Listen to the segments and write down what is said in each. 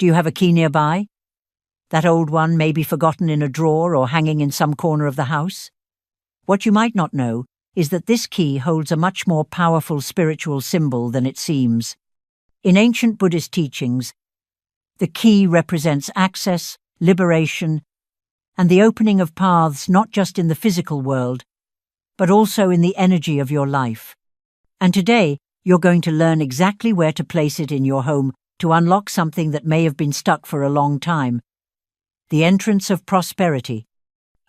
Do you have a key nearby? That old one may be forgotten in a drawer or hanging in some corner of the house. What you might not know is that this key holds a much more powerful spiritual symbol than it seems. In ancient Buddhist teachings, the key represents access, liberation, and the opening of paths not just in the physical world, but also in the energy of your life. And today, you're going to learn exactly where to place it in your home to unlock something that may have been stuck for a long time: the entrance of prosperity.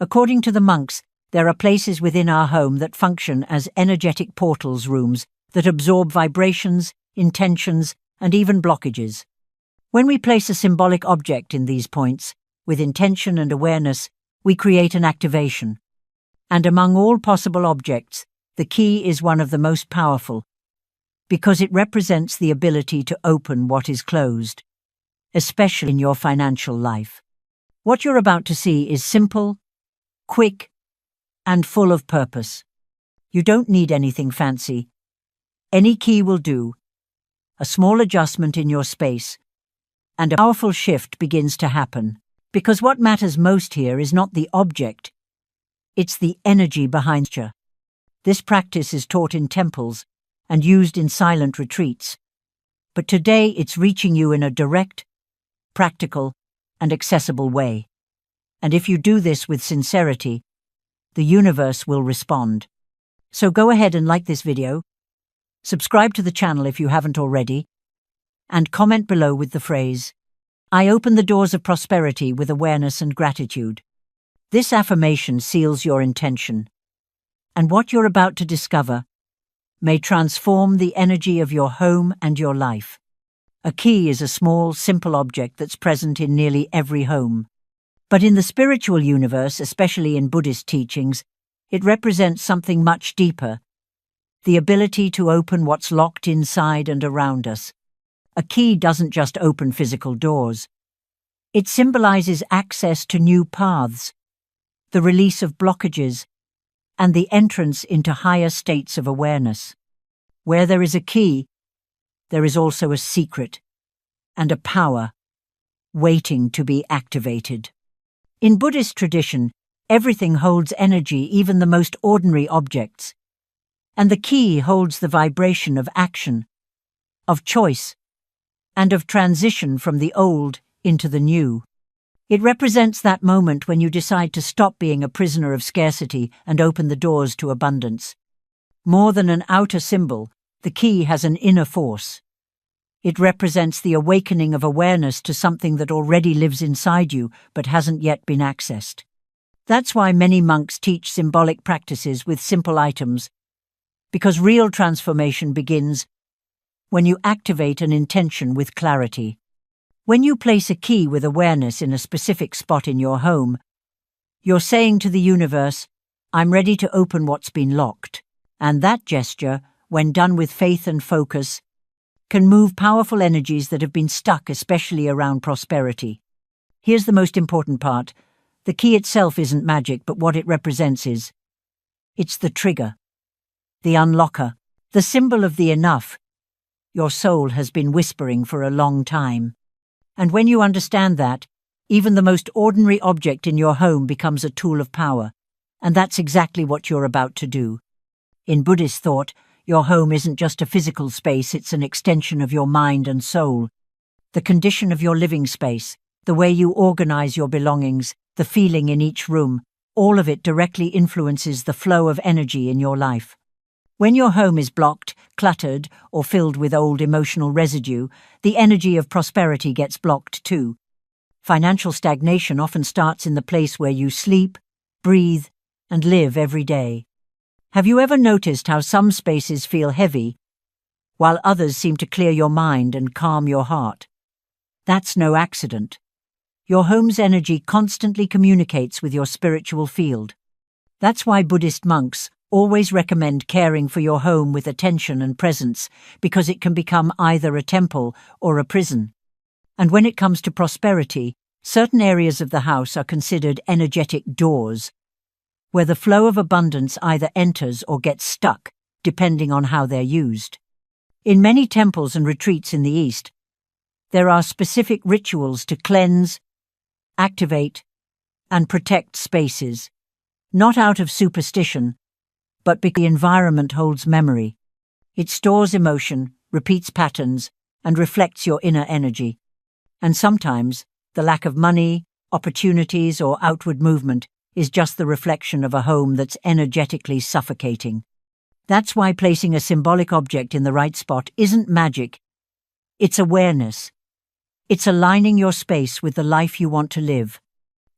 According to the monks, there are places within our home that function as energetic portals rooms that absorb vibrations, intentions, and even blockages. When we place a symbolic object in these points, with intention and awareness, we create an activation. And among all possible objects, the key is one of the most powerful, because it represents the ability to open what is closed, especially in your financial life. What you're about to see is simple, quick, and full of purpose. You don't need anything fancy. Any key will do. A small adjustment in your space, and a powerful shift begins to happen. Because what matters most here is not the object, it's the energy behind it. This practice is taught in temples and used in silent retreats. But today it's reaching you in a direct, practical, and accessible way. And if you do this with sincerity, the universe will respond. So go ahead and like this video, subscribe to the channel if you haven't already, and comment below with the phrase, "I open the doors of prosperity with awareness and gratitude." This affirmation seals your intention, and what you're about to discover may transform the energy of your home and your life. A key is a small, simple object that's present in nearly every home. But in the spiritual universe, especially in Buddhist teachings, it represents something much deeper: the ability to open what's locked inside and around us. A key doesn't just open physical doors. It symbolizes access to new paths, the release of blockages, and the entrance into higher states of awareness. Where there is a key, there is also a secret and a power waiting to be activated. In Buddhist tradition, everything holds energy, even the most ordinary objects. And the key holds the vibration of action, of choice, and of transition from the old into the new. It represents that moment when you decide to stop being a prisoner of scarcity and open the doors to abundance. More than an outer symbol, the key has an inner force. It represents the awakening of awareness to something that already lives inside you but hasn't yet been accessed. That's why many monks teach symbolic practices with simple items, because real transformation begins when you activate an intention with clarity. When you place a key with awareness in a specific spot in your home, you're saying to the universe, "I'm ready to open what's been locked." And that gesture, when done with faith and focus, can move powerful energies that have been stuck, especially around prosperity. Here's the most important part. The key itself isn't magic, but what it represents is. It's the trigger, the unlocker, the symbol of the enough your soul has been whispering for a long time. And when you understand that, even the most ordinary object in your home becomes a tool of power, and that's exactly what you're about to do. In Buddhist thought, your home isn't just a physical space, it's an extension of your mind and soul. The condition of your living space, the way you organize your belongings, the feeling in each room, all of it directly influences the flow of energy in your life. When your home is blocked, cluttered, or filled with old emotional residue, the energy of prosperity gets blocked too. Financial stagnation often starts in the place where you sleep, breathe, and live every day. Have you ever noticed how some spaces feel heavy, while others seem to clear your mind and calm your heart? That's no accident. Your home's energy constantly communicates with your spiritual field. That's why Buddhist monks always recommend caring for your home with attention and presence, because it can become either a temple or a prison. And when it comes to prosperity, certain areas of the house are considered energetic doors, where the flow of abundance either enters or gets stuck, depending on how they're used. In many temples and retreats in the East, There are specific rituals to cleanse, activate, and protect spaces, not out of superstition, but because the environment holds memory. It stores emotion, repeats patterns, and reflects your inner energy. And sometimes, the lack of money, opportunities, or outward movement is just the reflection of a home that's energetically suffocating. That's why placing a symbolic object in the right spot isn't magic. It's awareness. It's aligning your space with the life you want to live.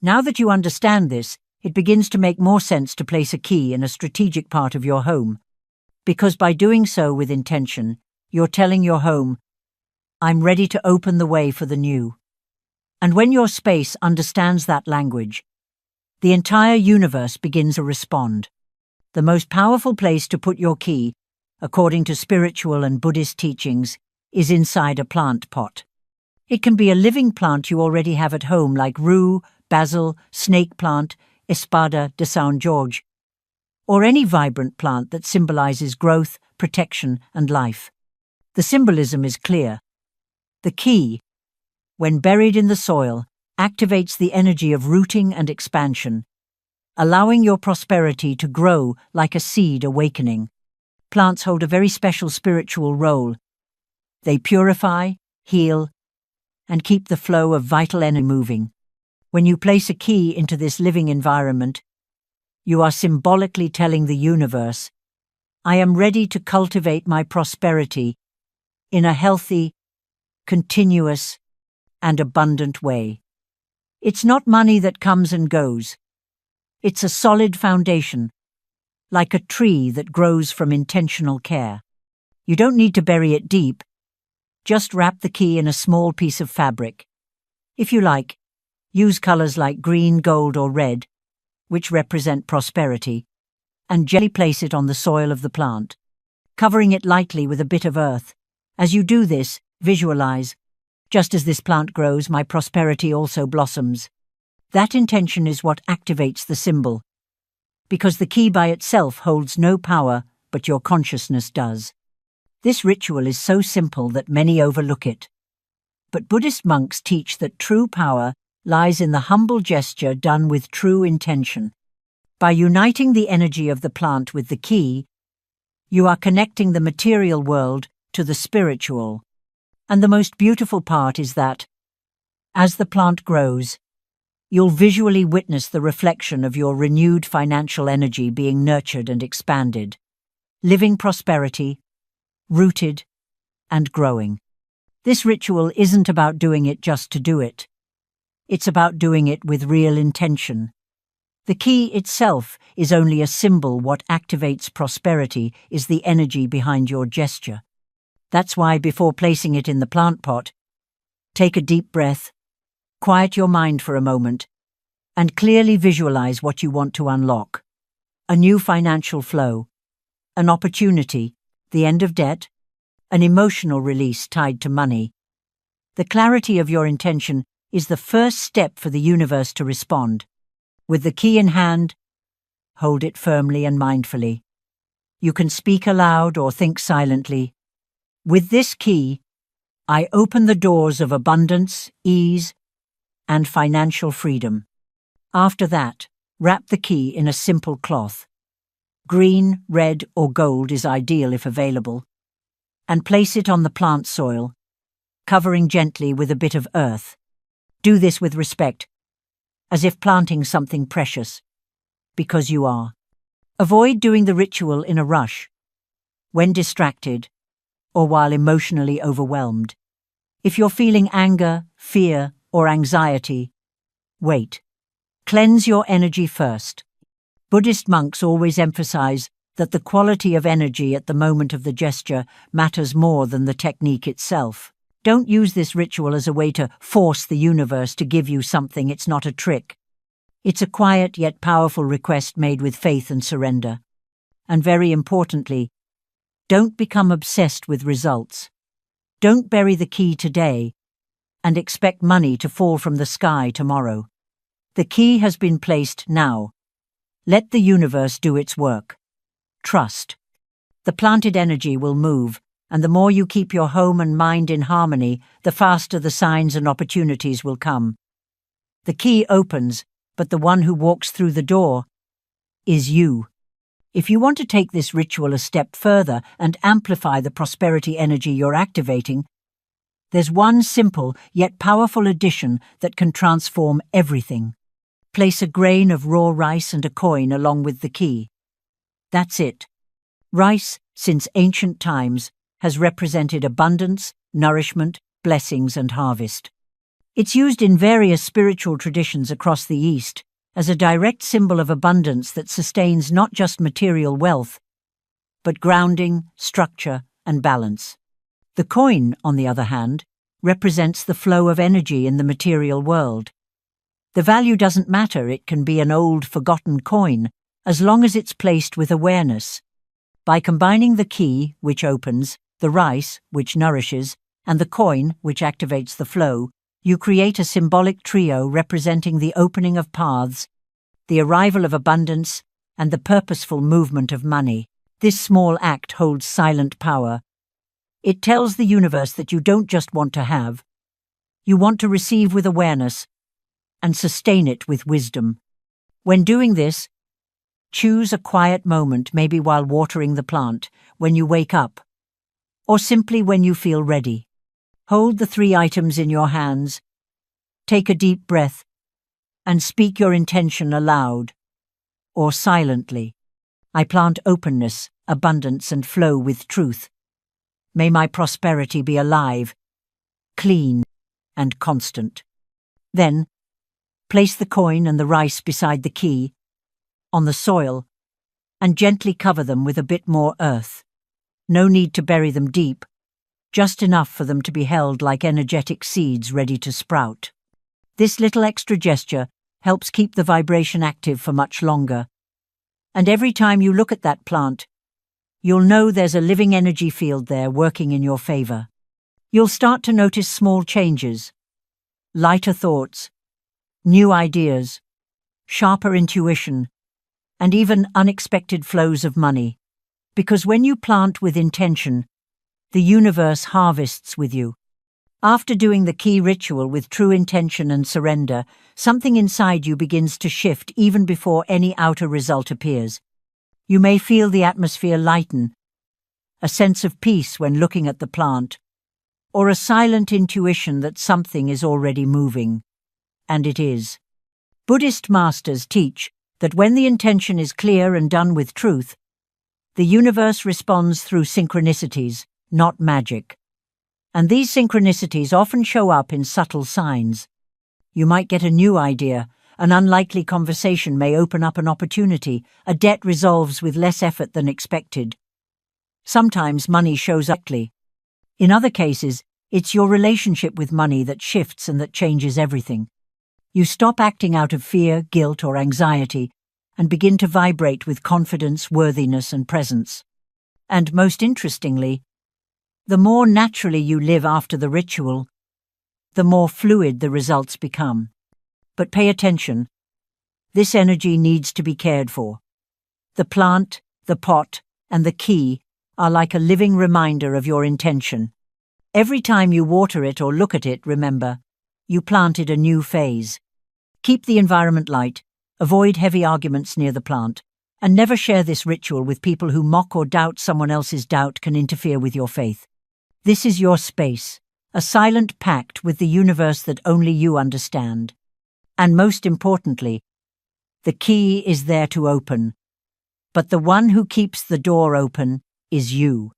Now that you understand this, it begins to make more sense to place a key in a strategic part of your home. Because by doing so with intention, you're telling your home, "I'm ready to open the way for the new." And when your space understands that language, the entire universe begins to respond. The most powerful place to put your key, according to spiritual and Buddhist teachings, is inside a plant pot. It can be a living plant you already have at home like rue, basil, snake plant, Espada de São Jorge, or any vibrant plant that symbolizes growth, protection, and life. The symbolism is clear. The key, when buried in the soil, activates the energy of rooting and expansion, allowing your prosperity to grow like a seed awakening. Plants hold a very special spiritual role. They purify, heal, and keep the flow of vital energy moving. When you place a key into this living environment, you are symbolically telling the universe, "I am ready to cultivate my prosperity in a healthy, continuous, and abundant way." It's not money that comes and goes. It's a solid foundation, like a tree that grows from intentional care. You don't need to bury it deep. Just wrap the key in a small piece of fabric. If you like, use colors like green, gold, or red, which represent prosperity, and gently place it on the soil of the plant, covering it lightly with a bit of earth. As you do this, visualize, "Just as this plant grows, my prosperity also blossoms." That intention is what activates the symbol, because the key by itself holds no power, but your consciousness does. This ritual is so simple that many overlook it. But Buddhist monks teach that true power lies in the humble gesture done with true intention. By uniting the energy of the plant with the key, you are connecting the material world to the spiritual. And the most beautiful part is that, as the plant grows, you'll visually witness the reflection of your renewed financial energy being nurtured and expanded, living prosperity, rooted, and growing. This ritual isn't about doing it just to do it. It's about doing it with real intention. The key itself is only a symbol. What activates prosperity is the energy behind your gesture. That's why before placing it in the plant pot, take a deep breath, quiet your mind for a moment, and clearly visualize what you want to unlock. A new financial flow, an opportunity, the end of debt, an emotional release tied to money. The clarity of your intention is the first step for the universe to respond. With the key in hand, hold it firmly and mindfully. You can speak aloud or think silently. With this key, I open the doors of abundance, ease, and financial freedom. After that, wrap the key in a simple cloth. Green, red, or gold is ideal if available, and place it on the plant soil, covering gently with a bit of earth. Do this with respect, as if planting something precious, because you are. Avoid doing the ritual in a rush, when distracted, or while emotionally overwhelmed. If you're feeling anger, fear, or anxiety, wait. Cleanse your energy first. Buddhist monks always emphasize that the quality of energy at the moment of the gesture matters more than the technique itself. Don't use this ritual as a way to force the universe to give you something. It's not a trick. It's a quiet yet powerful request made with faith and surrender. And very importantly, don't become obsessed with results. Don't bury the key today and expect money to fall from the sky tomorrow. The key has been placed now. Let the universe do its work. Trust. The planted energy will move, and the more you keep your home and mind in harmony, the faster the signs and opportunities will come. The key opens, but the one who walks through the door is you. If you want to take this ritual a step further and amplify the prosperity energy you're activating, there's one simple yet powerful addition that can transform everything. Place a grain of raw rice and a coin along with the key. That's it. Rice, since ancient times, has represented abundance, nourishment, blessings, and harvest. It's used in various spiritual traditions across the East as a direct symbol of abundance that sustains not just material wealth, but grounding, structure, and balance. The coin, on the other hand, represents the flow of energy in the material world. The value doesn't matter, it can be an old, forgotten coin, as long as it's placed with awareness. By combining the key, which opens, the rice, which nourishes, and the coin, which activates the flow, you create a symbolic trio representing the opening of paths, the arrival of abundance, and the purposeful movement of money. This small act holds silent power. It tells the universe that you don't just want to have, you want to receive with awareness and sustain it with wisdom. When doing this, choose a quiet moment, maybe while watering the plant, when you wake up, or simply when you feel ready. Hold the 3 items in your hands, take a deep breath, and speak your intention aloud, or silently. I plant openness, abundance, and flow with truth. May my prosperity be alive, clean, and constant. Then, place the coin and the rice beside the key, on the soil, and gently cover them with a bit more earth. No need to bury them deep, just enough for them to be held like energetic seeds ready to sprout. This little extra gesture helps keep the vibration active for much longer. And every time you look at that plant, you'll know there's a living energy field there working in your favor. You'll start to notice small changes, lighter thoughts, new ideas, sharper intuition, and even unexpected flows of money. Because when you plant with intention, the universe harvests with you. After doing the key ritual with true intention and surrender, something inside you begins to shift even before any outer result appears. You may feel the atmosphere lighten, a sense of peace when looking at the plant, or a silent intuition that something is already moving. And it is. Buddhist masters teach that when the intention is clear and done with truth, the universe responds through synchronicities, not magic. And these synchronicities often show up in subtle signs. You might get a new idea, an unlikely conversation may open up an opportunity, a debt resolves with less effort than expected. Sometimes money shows up. In other cases, it's your relationship with money that shifts and that changes everything. You stop acting out of fear, guilt, or anxiety, and begin to vibrate with confidence, worthiness, and presence. And most interestingly, the more naturally you live after the ritual, the more fluid the results become. But pay attention. This energy needs to be cared for. The plant, the pot, and the key are like a living reminder of your intention. Every time you water it or look at it, remember, you planted a new phase. Keep the environment light, avoid heavy arguments near the plant, and never share this ritual with people who mock or doubt. Someone else's doubt can interfere with your faith. This is your space, a silent pact with the universe that only you understand. And most importantly, the key is there to open, but the one who keeps the door open is you,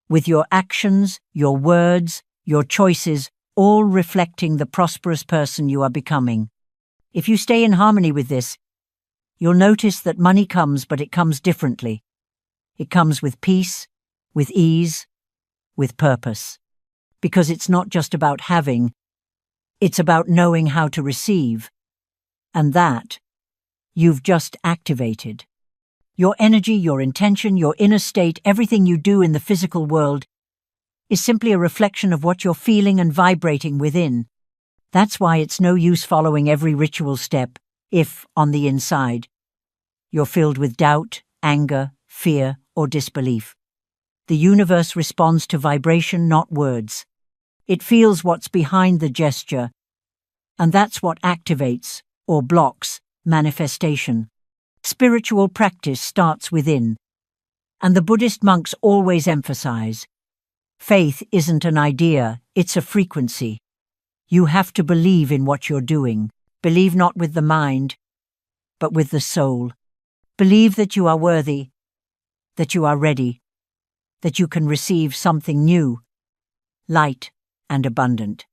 with your actions, your words, your choices, all reflecting the prosperous person you are becoming. If you stay in harmony with this, you'll notice that money comes, but it comes differently. It comes with peace, with ease, with purpose. Because it's not just about having, it's about knowing how to receive. And that, you've just activated. Your energy, your intention, your inner state, everything you do in the physical world is simply a reflection of what you're feeling and vibrating within. That's why it's no use following every ritual step if, on the inside, you're filled with doubt, anger, fear, or disbelief. The universe responds to vibration, not words. It feels what's behind the gesture, and that's what activates or blocks manifestation. Spiritual practice starts within, and the Buddhist monks always emphasize, faith isn't an idea, it's a frequency. You have to believe in what you're doing. Believe not with the mind, but with the soul. Believe that you are worthy, that you are ready, that you can receive something new, light and abundant.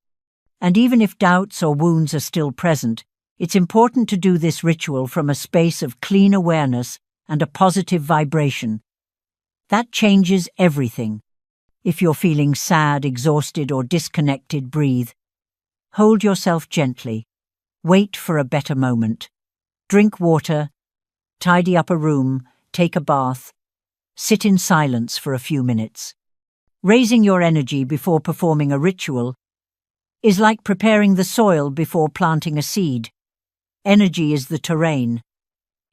And even if doubts or wounds are still present, it's important to do this ritual from a space of clean awareness and a positive vibration. That changes everything. If you're feeling sad, exhausted, or disconnected, breathe. Hold yourself gently. Wait for a better moment. Drink water, tidy up a room, take a bath, sit in silence for a few minutes. Raising your energy before performing a ritual is like preparing the soil before planting a seed. Energy is the terrain,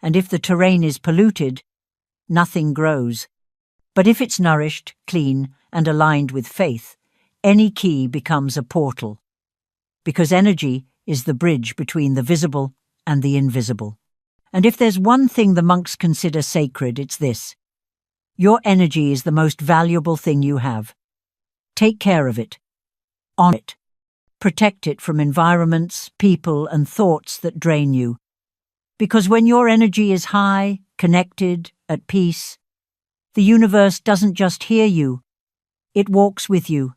and if the terrain is polluted, nothing grows. But if it's nourished, clean, and aligned with faith, any key becomes a portal. Because energy is the bridge between the visible and the invisible. And if there's one thing the monks consider sacred, it's this. Your energy is the most valuable thing you have. Take care of it. Honor it. Protect it from environments, people, and thoughts that drain you. Because when your energy is high, connected, at peace, the universe doesn't just hear you, it walks with you.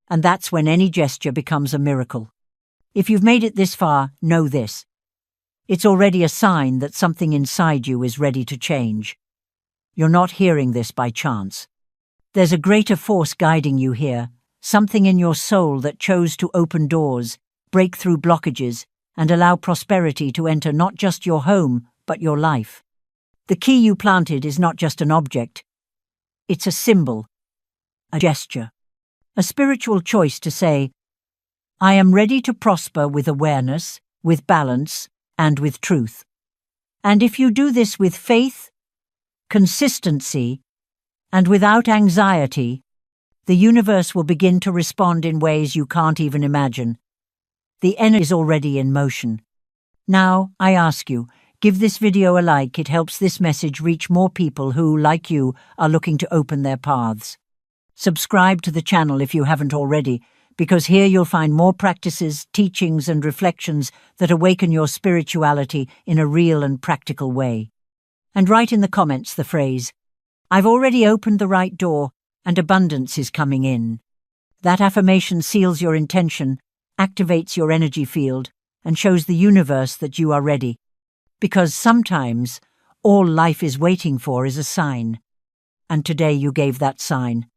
And that's when any gesture becomes a miracle. If you've made it this far, know this. It's already a sign that something inside you is ready to change. You're not hearing this by chance. There's a greater force guiding you here, something in your soul that chose to open doors, break through blockages, and allow prosperity to enter not just your home, but your life. The key you planted is not just an object. It's a symbol, a gesture, a spiritual choice to say, I am ready to prosper with awareness, with balance, and with truth. And if you do this with faith, consistency, and without anxiety, the universe will begin to respond in ways you can't even imagine. The energy is already in motion. Now, I ask you, give this video a like. It helps this message reach more people who, like you, are looking to open their paths. Subscribe to the channel if you haven't already, because here you'll find more practices, teachings, and reflections that awaken your spirituality in a real and practical way. And write in the comments the phrase, I've already opened the right door, and abundance is coming in. That affirmation seals your intention, activates your energy field, and shows the universe that you are ready. Because sometimes, all life is waiting for is a sign. And today you gave that sign.